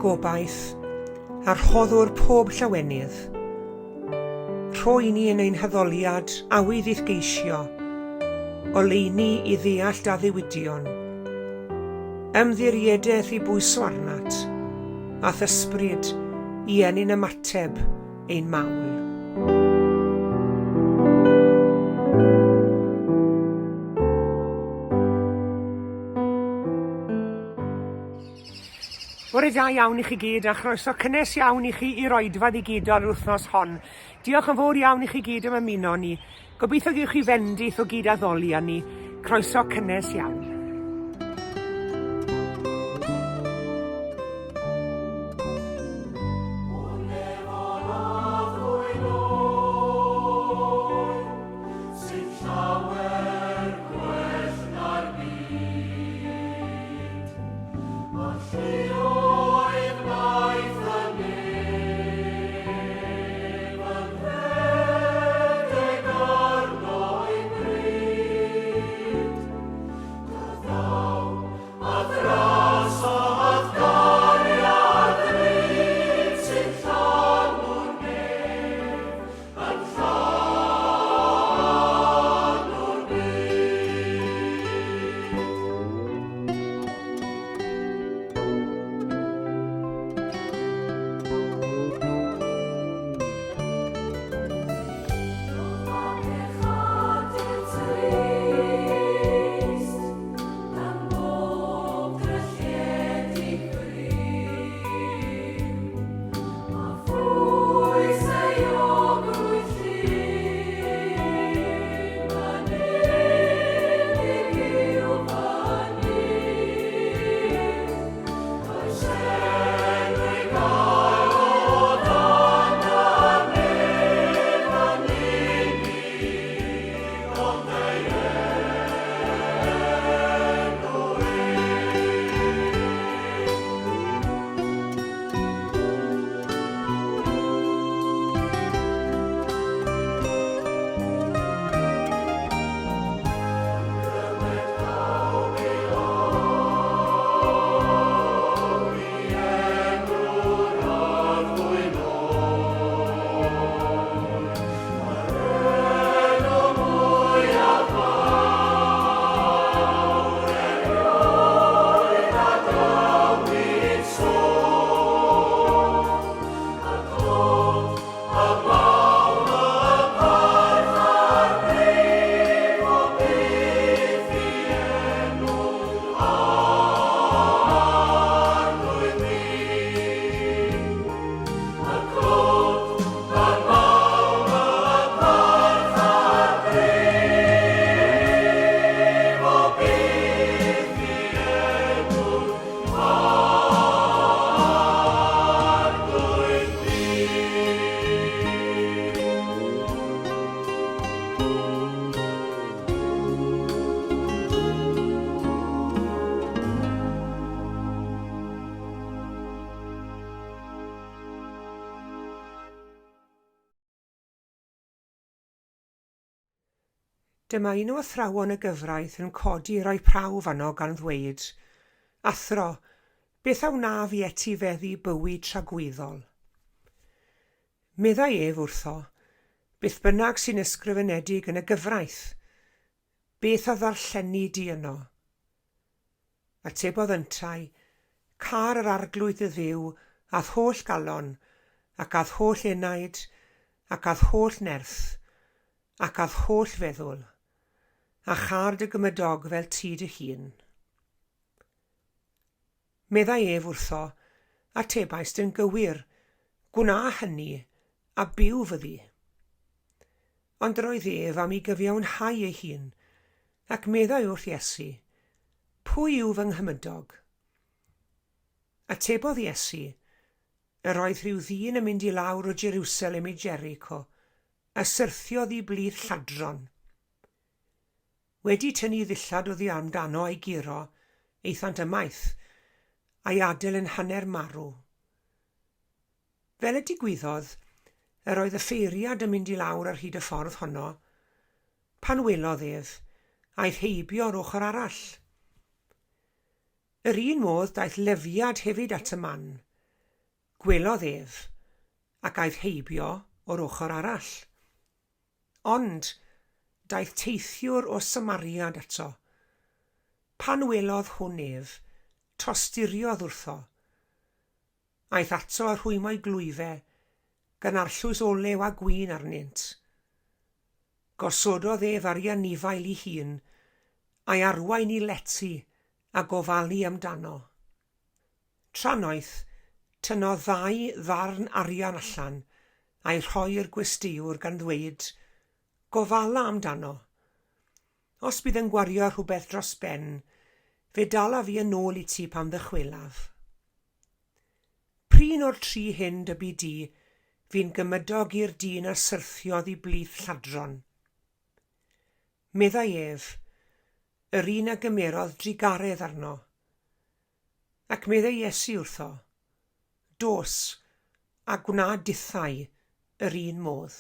gobaith, a rhoddwr pob llawenydd. Rhoi ni yn ein heddoliad awydd i'th geisio, oleini i ddeall a ddiwydion, ymddiriedeth i bwyso arnat, a thysbryd i enyn ymateb ein mawl. Bore da iawn i chi gyd a chroeso cynnes iawn i chi i'r oedfa ddigidol yr wythnos hon. Diolch yn fawr iawn i chi gyd am ymuno ni. Gobeithio gewch chi fendith o gyd addoli â ni. Croeso cynnes iawn. Dyma un o athrawon y gyfraith yn codi roi prawf arno gan ddweud, athro, beth a wnaf i etifeddu bywyd tragweddol? Meddai ef wrtho, beth bynnag sy'n ysgrifenedig yn y gyfraith, beth a ddarllenni di yno? Atebodd yntai, car yr arglwydd y dduw ath holl galon, ac ath holl enaid, ac ath holl nerth, ac ath holl feddwl, a char dy gymydog fel ti dy hun. Meddai ef wrtho, atebais dyn gywir, gwna hynny, a byw fyddi. Ond roedd ef am ei gyfiawnhau ei hun, ac meddai wrth Iesu, pwy yw fy nghymydog? Atebodd Iesu, yr oedd rhyw ddyn yn mynd i lawr o Jerusalem i Jericho, a syrthiodd i blith lladron. Wedi tynnu ddillad oddi amdano a'i giro, eithant ymaith, a'i adael yn hanner marw. Fel y digwyddodd, yr oedd y ffeiriad yn mynd i lawr ar hyd y ffordd honno, pan welodd ef, aeth heibio ar ochr arall. Yr un modd daeth lefiad hefyd at y man, Gwelodd ef, ac aeth heibio o'r ochr arall. Ond daeth teithiwr o Samariad eto. Pan welodd hwn ef, tosturiodd wrtho. Aeth ato a rhwymo'i glwyfau, gan arllwys olew a gwin arnynt. Gosododd ef arian nifail ei hun, a'i arwain i leti a gofalu amdano. Tranoeth, tynnodd 2 ddarn arian allan, a'i rhoi'r gwesteiwr gan ddweud, gofala amdano. Os bydd yn gwario rhywbeth dros ben, fe dala fi yn ôl i ti pan ddychwelaf. Prin o'r 3 hyn dybu di, fi'n gymydog i'r dyn a syrthiodd i blith lladron. Meddai ef, yr un a gymerodd drigaredd arno. Ac meddai Iesu wrtho, dos, a gwna dithau yr un modd.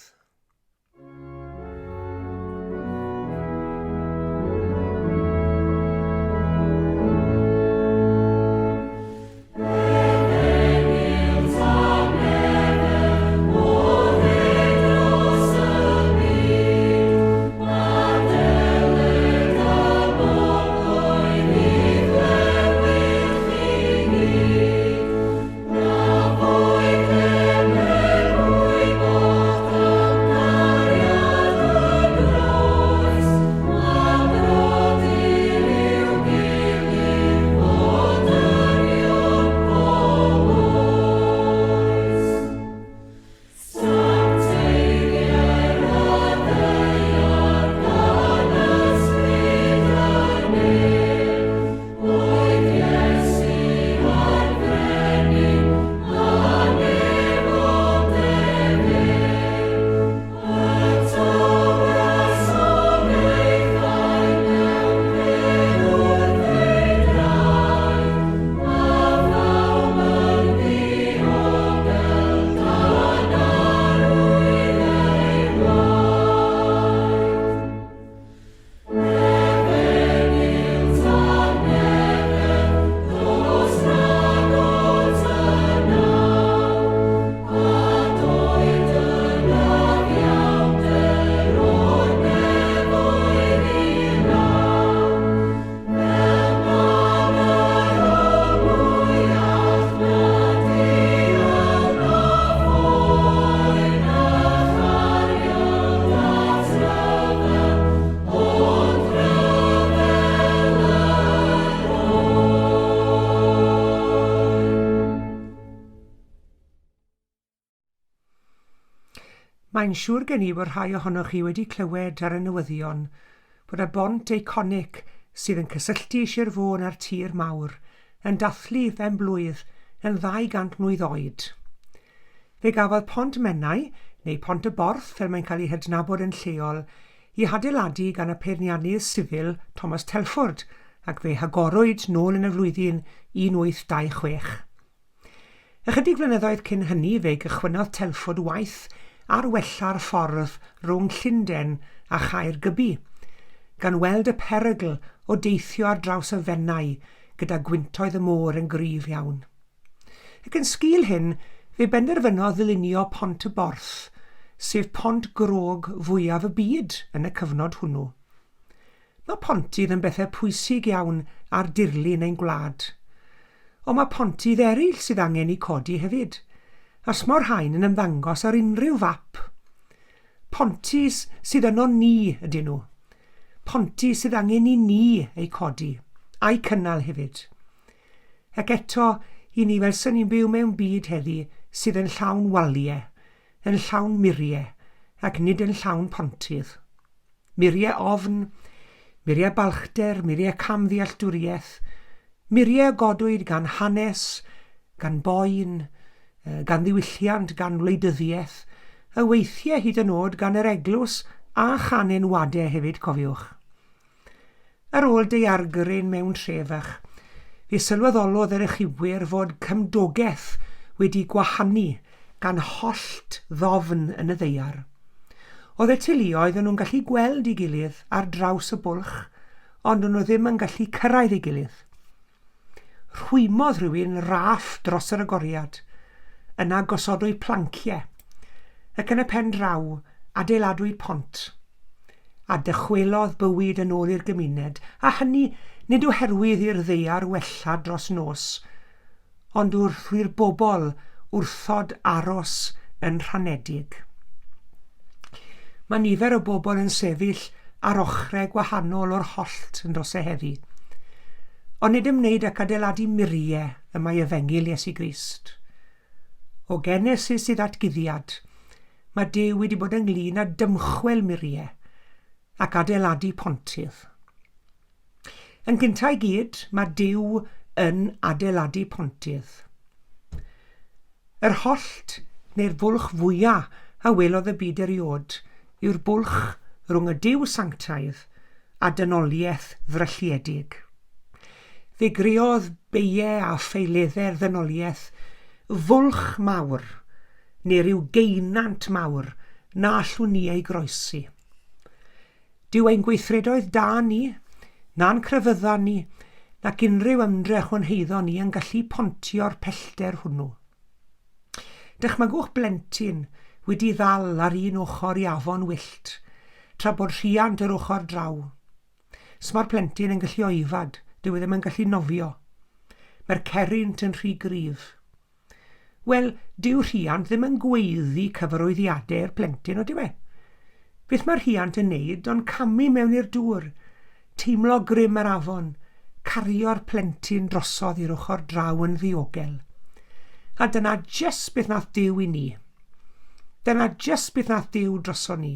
Mae'n siŵr gen i bod rhai ohonoch chi wedi clywed ar y newyddion bod y bont eiconic sydd yn cysylltu Sir Fôn a'r tir mawr yn dathlu ben blwydd yn 200 mlwydd oed. Fe gafodd Pont Menai, neu Pont y Borth fel mae'n cael ei hadnabod yn lleol, i adeiladu gan y peiriannydd sifil Thomas Telford ac fe hagorwyd nôl yn y flwyddyn 1826. Ychydig flynyddoedd cyn hynny fe gychwynnodd Telford waith ar wella'r ffordd rhwng Llundain a Chaergybi, gan weld y perygl o deithio ar draws y Fenai gyda gwyntoedd y môr yn gryf iawn. Ac yn sgil hyn, fe benderfynodd ddylunio Pont y Borth, sef pont grog fwyaf y byd yn y cyfnod hwnnw. Mae pontydd yn bethau pwysig iawn ar dirlun ein gwlad, ond mae pontydd eraill sydd angen i codi hefyd, a smor rhain yn ymddangos ar unrhyw fap. Ponty sydd yno ni ydyn nhw. Ponty sydd angen i ni ei codi, a'i cynnal hefyd. Ac eto, i ni fel sy'n ni'n byw mewn byd heddi sydd yn llawn waliau, yn llawn miriau, ac nid yn llawn pontydd. Miriau ofn, miriau balchder, miriau camddealltwriaeth, miriau godwyd gan hanes, gan boen, gan ddiwylliant, gan wleidyddiaeth, y weithiau hyd yn oed gan yr eglwys a chanenwadau hefyd, cofiwch. Ar ôl daeargryn mewn trefach, fe sylweddolodd yr archifwyr fod cymdogaeth wedi gwahanu gan hollt ddofn yn y ddaear. Oedd y teuluoedd yn nhw'n gallu gweld ei gilydd ar draws y bwlch, ond nhw ddim yn gallu cyrraedd ei gilydd. Rhwymodd rhywun raff dros yr agoriad, yna gosodwyd planciau, ac yn y pen draw adeiladwyd pont. A dychwelodd bywyd yn ôl i'r gymuned, a hynny nid oherwydd i'r ddaear wella dros nos, ond wrth i'r bobl wrthod aros yn rhanedig. Mae nifer o bobl yn sefyll ar ochrau gwahanol o'r hollt yn dros heddi, ond nid ymwneud ac adeiladu muriau y mae efengil Iesu Grist. O Genesis i ddatguddiad, mae Duw wedi bod ynglyn â dymchwel muriau ac adeiladu pontydd. Yn gyntaf i gyd, mae Duw yn adeiladu pontydd. Yr hollt neu'r bwlch fwyaf a welodd y byd eriod yw'r bwlch rhwng y Duw sanctaidd a dynoliaeth ddrylliedig. Fe griodd beiau a ffeileddau'r ddynoliaeth fwlch mawr, neu ryw geinant mawr na allwn ni ei groesi. Dyw ein gweithredoedd da ni, na'n crefydda ni, nac unrhyw ymdrech o'n heiddo ni yn gallu pontio'r pellter hwnnw. Dychmygwch blentyn wedi ddal ar un ochr i afon wyllt, tra bod rhiant yr ochr draw. Mae'r plentyn yn gallu oifad, dyw e ddim yn gallu nofio. Mae'r cerynt yn rhy gryf. Wel, dyw rhiant ddim yn gweiddi cyfarwyddiadau'r plentyn o dyw e. Beth mae'r rhiant yn neud ond camu mewn i'r dŵr, teimlo grym yr afon, cario'r plentyn drosodd i'r ochr draw yn ddiogel. A dyna jyst beth nath Duw i ni. Dyna jyst beth nath Duw droso ni.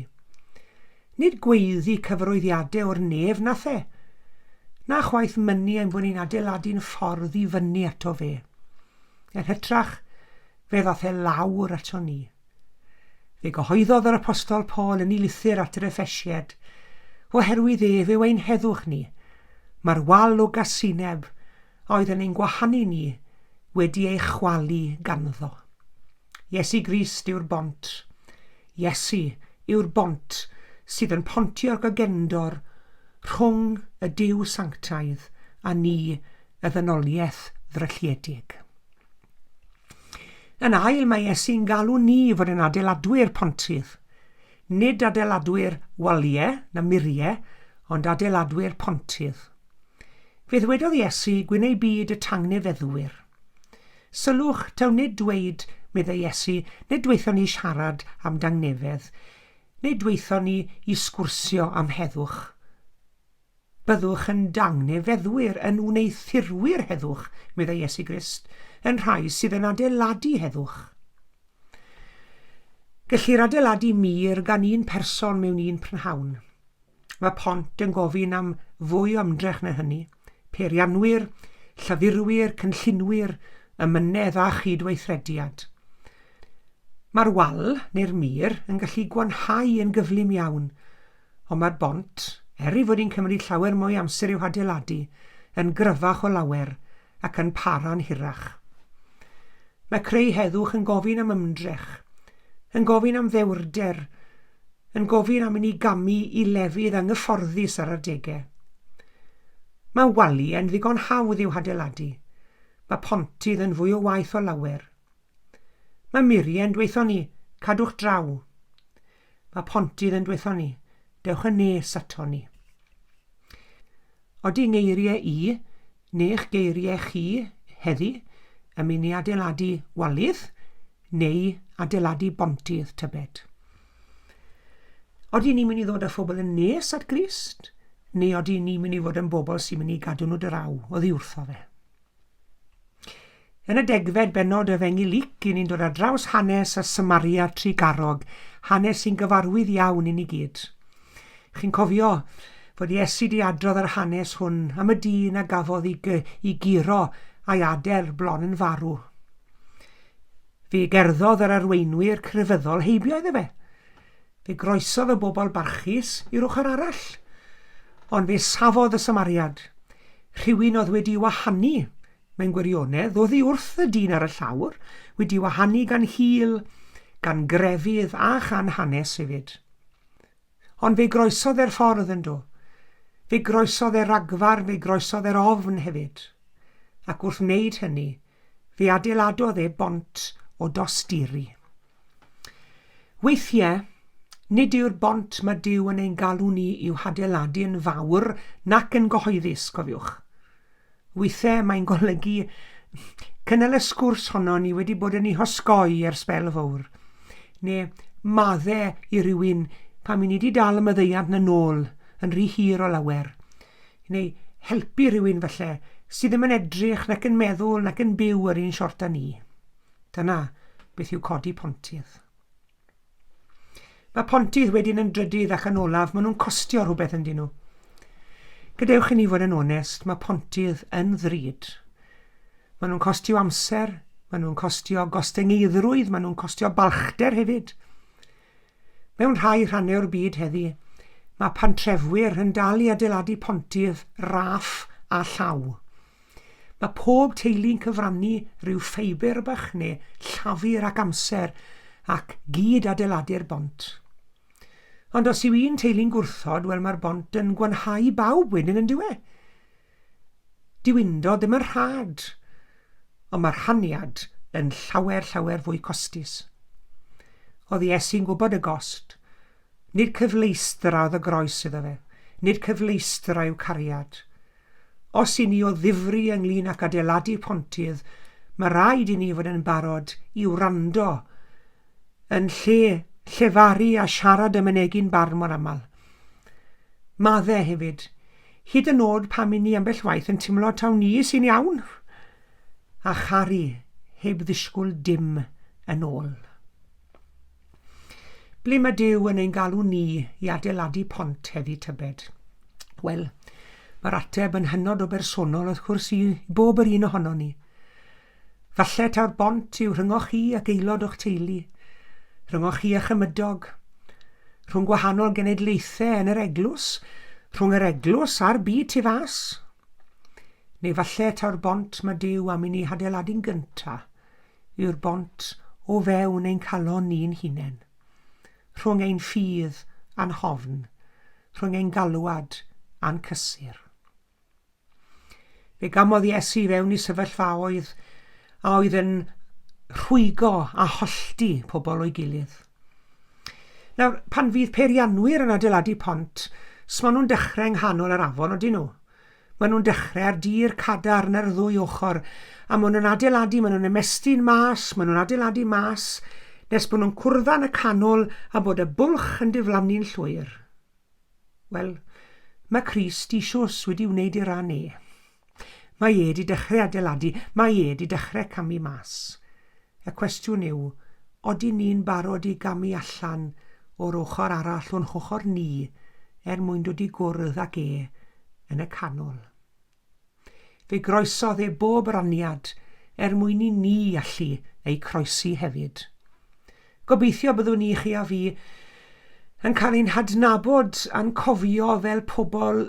Nid gweiddi cyfarwyddiadau o'r nef nath e. Na chwaith mynnu ein bod ni'n adeiladu'n ffordd i fyny ato fe. Yn hytrach, fe ddath e lawr ato ni. Fe gyhoeddodd yr apostol Paul yn ei lythyr at yr Effesied, oherwydd ef yw ein heddwch ni. Mae'r wal o gasineb oedd yn ein gwahanu ni wedi ei chwalu ganddo. Iesu Grist yw'r bont. Iesu yw'r bont sydd yn pontio'r gygendor rhwng y Duw sanctaidd a ni y ddynoliaeth ddrylliedig. Yn ail mae Iesu'n galw ni fod yn adeiladwyr pontydd. Nid adeiladwyr waliau na muriau, ond adeiladwyr pontydd. Fe ddwedodd Iesu gwneud byd y tangnefeddwyr. Sylwch taw nid dweud, meddai Iesu, nid dweithon ni siarad am dangnefedd, nid dweithon ni i sgwrsio am heddwch. Byddwch yn dangnefeddwyr yn wneithurwyr heddwch, meddai Iesu Grist, yn rhai sydd yn adeiladu heddwch. Gellir adeiladu mir gan un person mewn un prynhawn. Mae pont yn gofyn am fwy o ymdrech na hynny. Peirianwyr, llafurwyr, cynllunwyr, ymynedd a chydweithrediad. Mae'r wal neu'r mir yn gallu gwanhau yn gyflym iawn, ond mae'r bont, i fod hi'n cymryd llawer mwy amser i'w adeiladu, yn gryfach o lawer ac yn para'n hirach. Mae creu heddwch yn gofyn am ymdrech, yn gofyn am ddewrder, yn gofyn am i ni gamu i lefydd anghyfforddus ar adegau. Mae wali yn ddigon hawdd i'w adeiladu. Mae pontydd yn fwy o waith o lawer. Mae muriau yn dweithio ni, cadwch draw. Mae pontydd yn dweithio ni, dewch yn nes ato ni. Odi ngeiriau i, neu'ch geiriau chi heddi, yn mynd i adeiladu walydd neu adeiladu bontydd tybed. Odi ni'n mynd i ddod â phobl yn nes at Grist, neu odi ni'n mynd i fod yn bobl sy'n mynd i gadw nhw draw o ddiwrtho fe. Yn y degfed bennod y Fengilig, i ni'n dod ar draws hanes y Samaria trigarog, hanes sy'n gyfarwydd iawn i ni gyd. Chi'n cofio fod Iesu di adrodd ar hanes hwn am y dyn a gafodd i giro a'i adael bron yn farw. Fe gerddodd yr arweinwyr crefyddol heibio iddo fe. Fe groesodd y bobl barchus i'r ochr arall, ond fe safodd y Samariad. Rhywun oedd wedi wahanu mewn gwirionedd, ddod i wrth y dyn ar y llawr, wedi wahanu gan hil, gan grefydd a chan hanes hefyd. Ond fe groesodd e'r ffordd yn do. Fe groesodd e'r ragfar, fe groesodd e'r ofn hefyd. Ac wrth wneud hynny, fe adeiladodd e bont o dosturi. Weithiau, nid yw'r bont mae Duw yn ein galw ni i'w hadeiladu'n fawr nac yn gyhoeddus, cofiwch. Weithiau mae'n golygu cynnal y sgwrs honno ni wedi bod yn ei hosgoi ers sbel fawr, neu maddau i rywun pan mi ni wedi dal y maddeuad na nôl yn rhy hir o lawer, neu helpu rywun felly sydd ddim yn edrych nac yn meddwl nac yn byw ar un siort â ni. Dyna beth yw codi pontydd. Mae pontydd wedyn yn drydydd ac yn olaf, maen nhw'n costio rhywbeth yn dyn nhw. Gadewch i ni fod yn onest, mae pontydd yn ddrud. Maen nhw'n costio amser, maen nhw'n costio gostyngeidrwydd, maen nhw'n costio balchder hefyd. Mewn rhai rhannau o'r byd heddi, mae pantrefwyr yn dal i adeiladu pontydd raff a llaw. Mae pob teulu'n cyfrannu rhyw ffeibr bach neu llafur ac amser ac gyd adeiladu'r bont. Ond os yw un teulu'n gwrthod, wel mae'r bont yn gwanhau bawb wedyn yn dywe. Diwyndo ddim yn rhad, ond mae'r haniad yn llawer fwy costus. Oedd Iesu'n gwybod y gost. Nid cyfleistra oedd y groes iddo fe, nid cyfleistra yw cariad. Os i ni o ddifri ynglyn ac adeiladu pontydd, mae rhaid i ni fod yn barod i wrando yn lle llefaru a siarad y mynegyn barn mor aml. Maddau hefyd, hyd yn oed pam i ni ambell waith yn teimlo taw ni sy'n iawn, a charu heb ddisgwyl dim yn ôl. Ble mae Duw yn ein galw ni i adeiladu pont heddi tybed? Wel, mae'r ateb yn hynod o bersonol wrth gwrs i bob yr un ohono ni. Falle taw'r bont yw rhyngoch chi ac aelod o'ch teulu, rhyngoch chi a chymydog, rhwng gwahanol genedlaethau yn yr eglwys, rhwng yr eglwys a'r byd tu fas. Neu falle taw'r bont mae Duw am i ni adeiladu'n gynta, yw'r bont o fewn ein calon ni'n hunain, rhwng ein ffydd a'n hofn, rhwng ein galwad a'n cysur. Fe gamodd Iesu fewn i sefyllfaoedd a oedd yn rhwygo a hollti pobl o'i gilydd. Nawr, pan fydd peirianwyr yn adeiladu pont, maen nhw'n dechrau nghanol yr afon, ydyn nhw? Maen nhw'n dechrau ar dir cadarn ar ddwy ochr, a maen nhw'n adeiladu, maen nhw'n ymestyn mas, maen nhw'n adeiladu mas, nes bod nhw'n cwrddan y canol a bod y bwlch yn diflannu'n llwyr. Wel, mae Crist isios wedi wneud i'r ran e. Mae e wedi dechrau adeiladu, mae e wedi dechrau camu mas. Y cwestiwn yw, odyn ni'n barod i gamu allan o'r ochr arall o'n ochr ni mwyn dod i gwrdd ag e yn y canol. Fe groesodd e bob raniad mwyn i ni allu ei croesi hefyd. Gobeithio byddwn ni chi a fi yn cael ein hadnabod a'n cofio fel pobl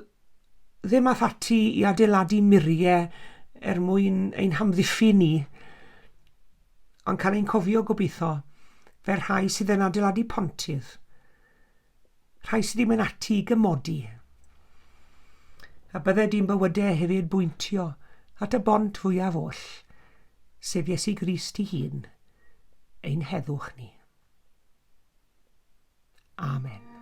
ddim ath ati i adeiladu muriau mwyn ein hamddiffyn ni, ond cael ein cofio gobeithio fel rhai sydd yn adeiladu pontydd, rhai sydd ddim yn ati i gymodi. A bydde di'n bywydau hefyd bwyntio at y bont fwyaf oll, sef Iesu Grist ei hun, ein heddwch ni. Amen.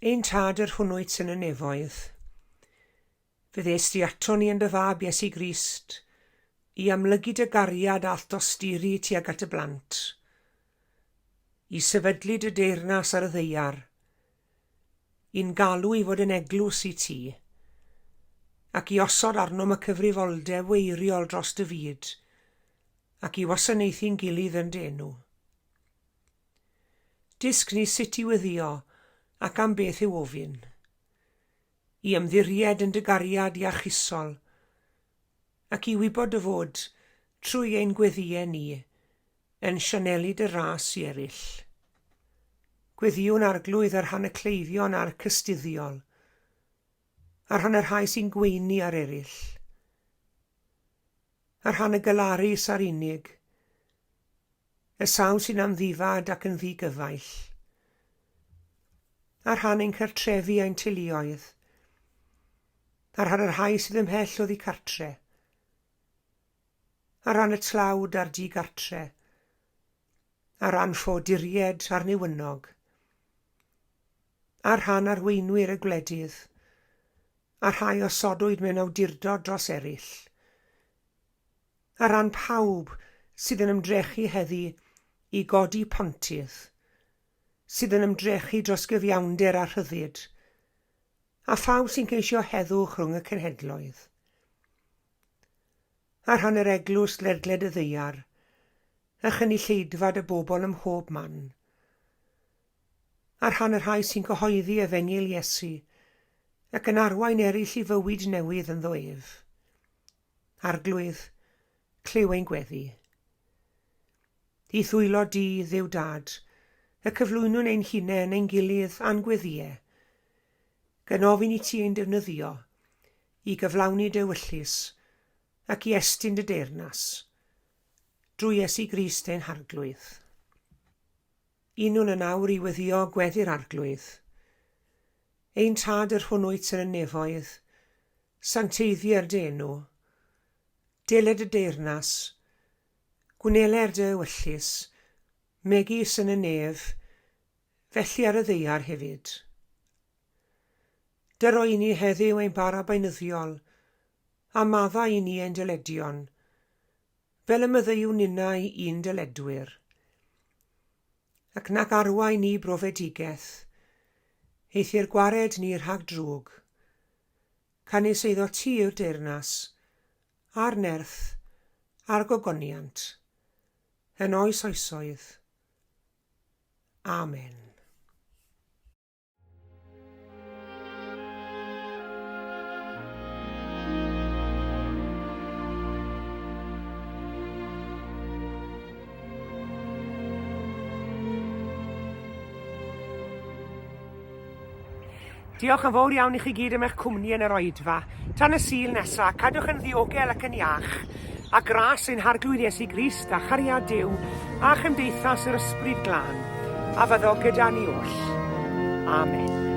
Ein tad yr hwnnwyd sy'n y nefoedd. Fe ddest di ato ni yn dy fab Iesu Grist, i amlygu dy gariad a alltosturi tuag at y blant, i sefydlu dy deyrnas ar y ddeiar, i'n galw i fod yn eglws i ti, ac i osod arnom y cyfrifoldeb weiriol dros dy fyd, ac i wasanaethu'n gilydd yn denw. Disg ni sut i weddio ac am beth yw ofyn, i ymddiried yn dy gariad iachusol, ac i wybod dy fod, trwy ein gweddiau ni, yn sianelu dy ras i eraill. Gweddiwn arglwydd ar rhan y cleifion a'r cystuddiol, ar rhan yr rhai sy'n gweini ar eraill, ar rhan y galarus a'r unig, y sawl sy'n amddifad ac yn ddigyfaill, ar rhan ein cartrefi a'n teuluoedd, ar rhan yr rhai sydd ymhell o ddicartre, ar ran y tlawd a'r digartre, ar ran ffoduried a'r newynog, ar rhan arweinwyr y gwledydd, ar rhai osodwyd mewn awdurdod dros eraill, ar ran pawb sydd yn ymdrechu heddi i godi pontydd, sydd yn ymdrechu dros gyfiawnder a rhyddid, a phawb sy'n ceisio heddwch rhwng y cenhedloedd. Ar rhan yr eglwys ledled y ddeiar, a chynulleidfad y bobl ym mhob man. Ar rhan yr rhai sy'n cyhoeddi efengyl Iesu, ac yn arwain eraill i fywyd newydd yn ddoef. Arglwydd, clyw ein gweddi. I ddwylo di, Dduw Dad, y cyflwynwn ein hunain ein gilydd a'n gweddiau, gan ofyn i ti ein defnyddio, i gyflawni dy wyllus, ac i estyn dy deyrnas, drwy Iesu Grist ein harglwydd. Unwn yn awr i weddio gweddi'r arglwydd, ein tad yr hwnnwyd sy'n y nefoedd, sancteiddiau'r dy enw, deled y deyrnas, gwneler dy wyllus, megis yn y nef, felly ar y ddeiar hefyd. Dyro i ni heddiw ein bara baenyddiol, a madda i ni ein dyledion, fel y myddew ninnau i'n dyledwyr. Ac nac arwai ni brofedigaeth, eithi'r gwared ni rhag drwg, canis eiddo ti yw'r deyrnas, a'r nerth, a'r gogoniant, yn oes oesoedd. Amen. Diolch yn fawr iawn i chi gyd am eich cwmni yn yr oedfa. Tan y Sul nesaf, cadwch yn ddiogel ac yn iach, a gras ein harglwydd Iesu Grist a chariad Duw a chymdeithas yr ysbryd glân, a fyddo gyda ni oll. Amen.